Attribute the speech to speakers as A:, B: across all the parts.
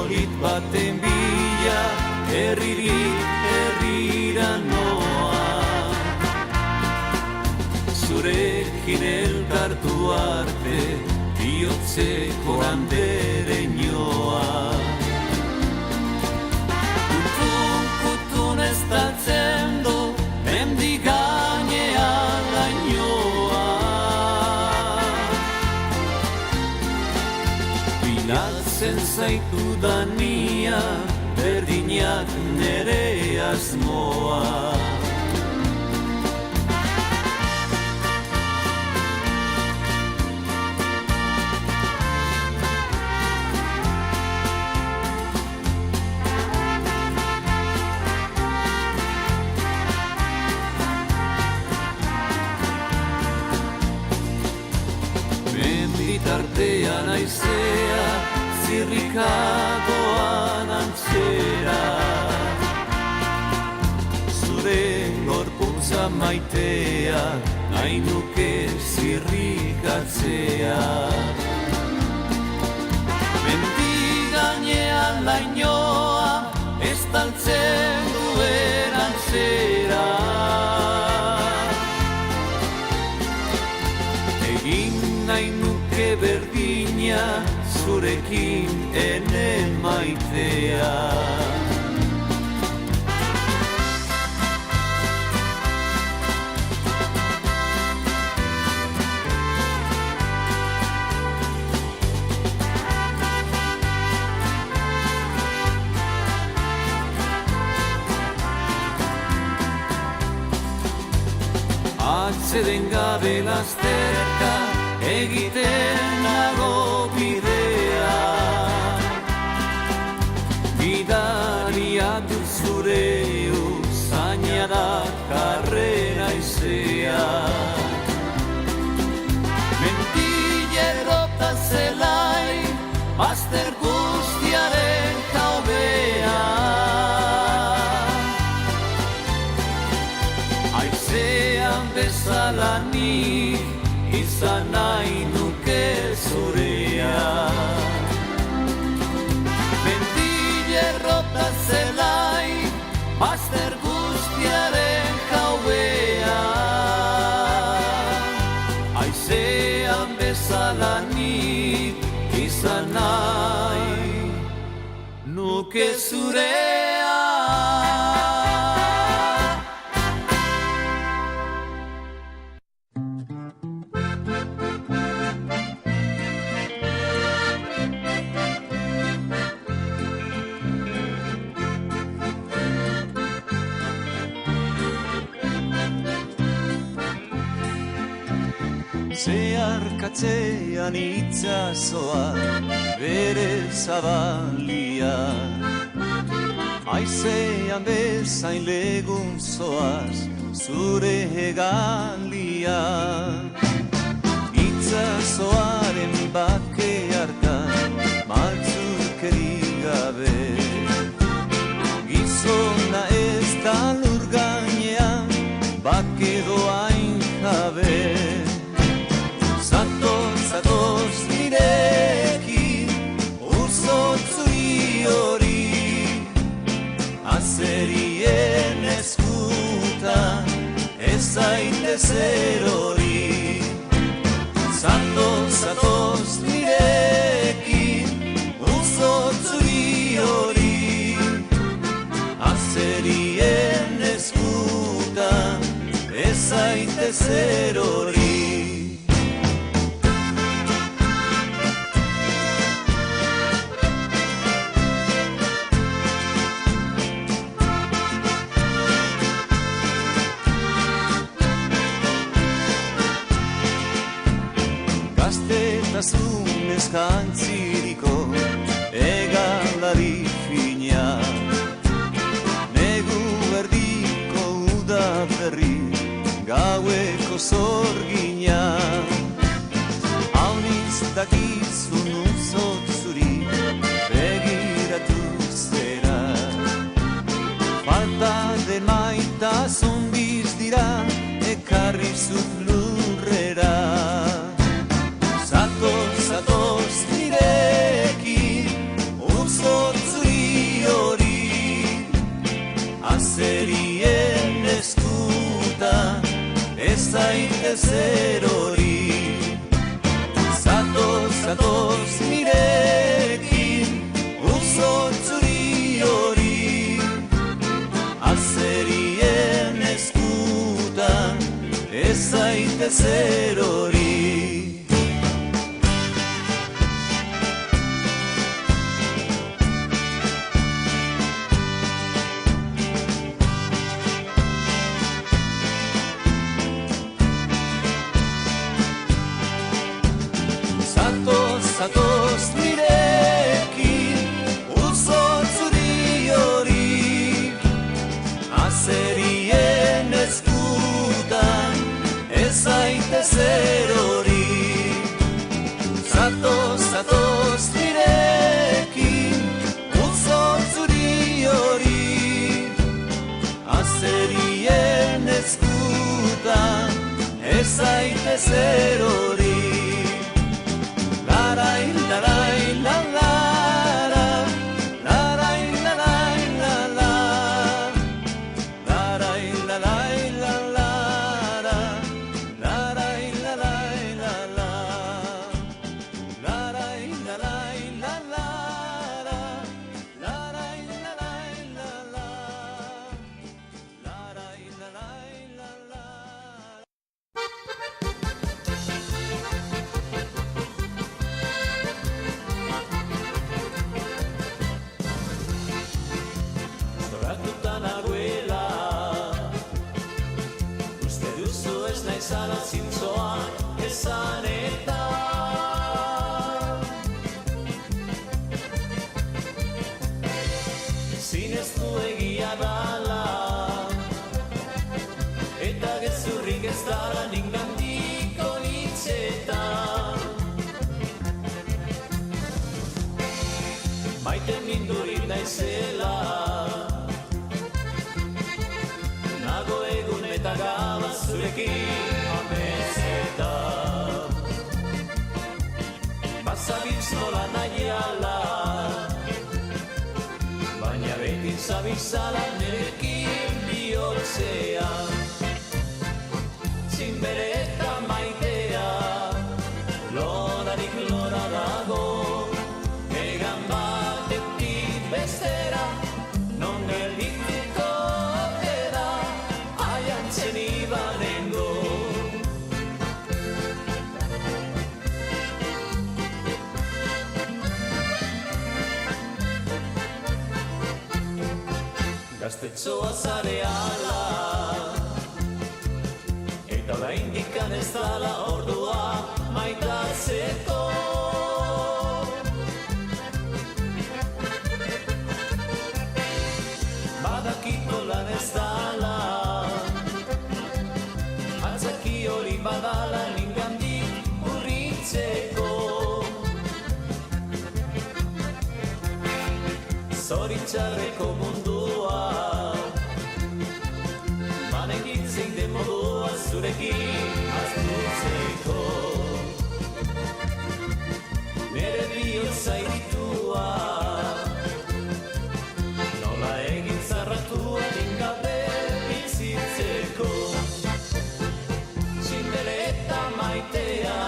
A: polit baten bila, herririk herrira noa. Zurekin elkartu arte, bihotzeko andereñoa. Kutun estaltzen du, mendik gainean lainoa. Bilatzen zaitu dania, berdinak nere asmoa. Tartean aizea, zirrikagoan antzera. Zure gorputza maitea, nahi nuke zirrikatzea. Mendi gainean lainoa, estaltzen duen antzera. Egin nahi nuke berdina, zurekin ene maitea. Atzeden gabe lasterka, egiten nago bidea. Gidariak du zure usaina da karrera izea. Mentilero eta zelai, bazter guztiaren jaubea. Aizean bezala nik, izan nahi nuke zurea. Mendilerro eta zelai, bazter guztiaren jaubea. Aizean bezala nik, izan nahi nuke zurea.
B: Zeharkatzean itsasoa bere zabalia. Haizean bezain legun zoaz zure hegalia. Itsasoaren bake hartan maltzurkeri gabe. Gizona ez da lur gainean bake doain jabe. Zatoz nirekin urzotzuri hori, azerien eskutan ez zaitez erori. Zatoz nirekin urzotzuri hori, azerien eskutan ez zaitez erori.
A: Gaztetasunez jantziriko egalari fina. Negu erdiko udaberri gaueko zorgina. Hauniz dakizun uzotzuri begiratu zera. Falta den maitasun bizdira ekarri zut lurrera. Zatoz nirekin, urzotzuri zer hori. Zatoz nirekin uzotzuri hori, azerien eskutan ez zaite zer hori. Zatoz nirekin uzotzuri hori, azerien eskutan ez zaite zer hori. Zatoz nirekin uzotzuri hori, azerien eskutan ez zaite zer hori.
B: Zara zintzoak esan eta zineztu egia dala eta gezurrik ez dara ningandiko hitzetan. Maite mindurik naizela nago egun eta gaba zurekin Bazabitz nola nahiala, baina beti zabizala nerekin bihotzean. Zinbere eta maitea, lorarik lora dago, egan batetik bestera, non geldituko da, aiantzen ibanengo. Gaztetxoa zare ala, eta oraindikan ez dala ordua maitatzeko. Badakiko lan ez dala, atzaki hori badala ningandik urritzeko. Zoritxarreko mundua, banekitzen den modua zurekin aztutzeko. Nere bihotza iritua, nola egin zarratua ningabe bizitzeko. Txindele eta maitea,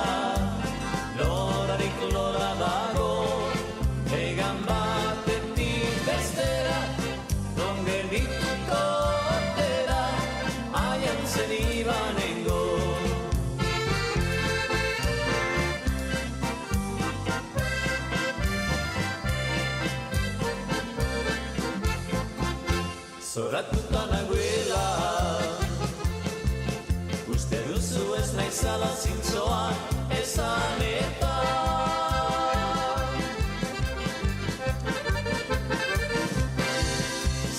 B: lorarik lora dago, egan batetik bestera, non geldituko otera, aiantzen ibanengo. Zoratuta nagoela, uste duzu ez naizala zintzoa esan eta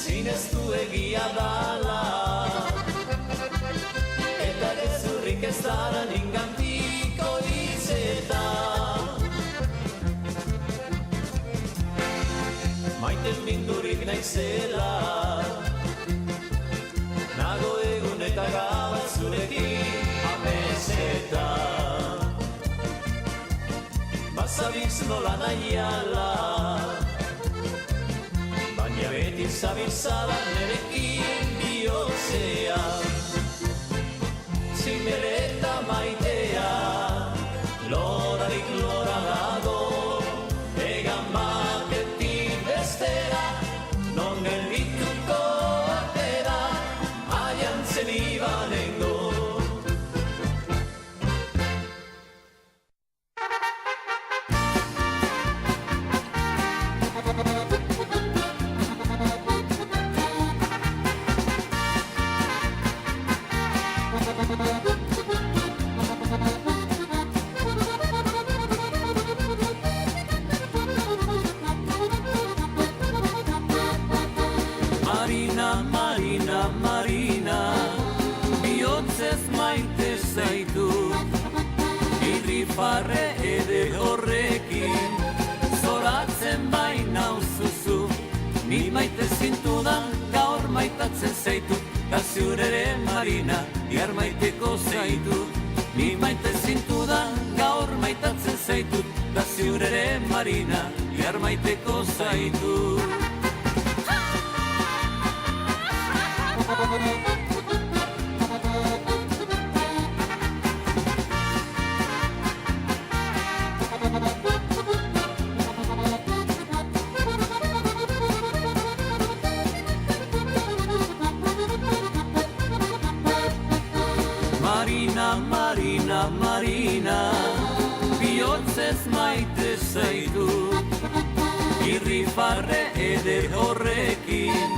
B: zineztu egia dala eta gezurrik ez dara ningantiko hitzetan. Maiten mindurik naizela, nago egun eta gaba zurekin amesetan. Bazabitz nola nahiala, baina beti zabizala nerekin bihotzean. Zinbere eta
A: irrifarre ere horrekin zoratzen baina uzuzu. Ni maite zintudan gaur maitatzen zaitut, da ziurere Marina, bihar maiteko zaitut. Ni maite zintudan gaur maitatzen zaitut, da ziurere Marina, bihar maiteko zaitut. Marina, Marina, Marina, bihotzez maite zaitut. Irrifarre eder horrekin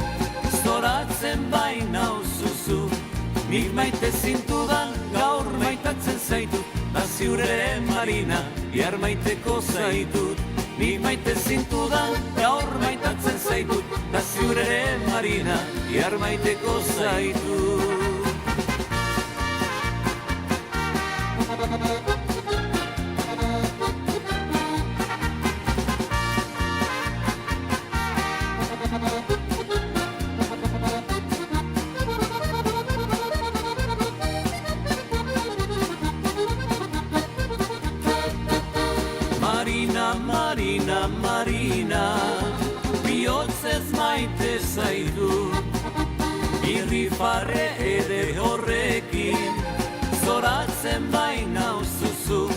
A: zoratzen baina uzuzu. Nik maite zintudan gaur maitatzen zaitut, da ziurere Marina, bihar maiteko zaitut. Nik maite zintudan gaur maitatzen zaitut, da ziurere Marina, bihar maiteko zaitut. Marina, Marina, Marina, bihotzez maite zaitut. Irrifarre ere horrekin zoratzen baina uzuzu.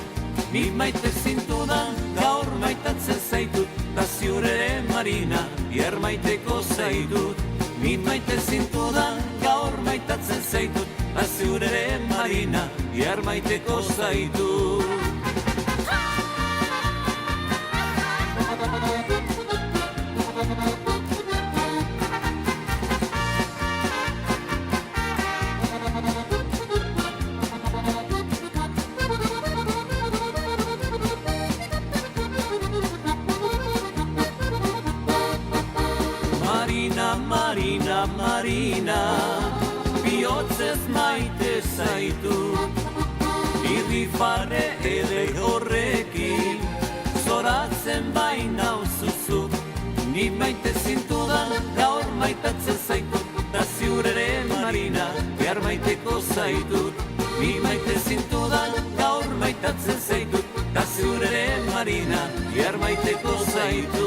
A: Ni maite zintudan gaur maitatzen zaitut, da ziurere Marina, bihar maiteko zaitut. Ni maite zintudan gaur maitatzen zaitut, da ziurere Marina, bihar maiteko zaitut. Marina, Marina, Marina, bihotzez maite zaitut. Irrifarre ere horrekin zoratzen baina uzuzu. Ni maite zintudan gaur maitatzen zaitut, da ziurere Marina, bihar maiteko zaitut. Ni maite zintudan gaur maitatzen zaitut, da ziurere Marina, bihar maiteko zaitut.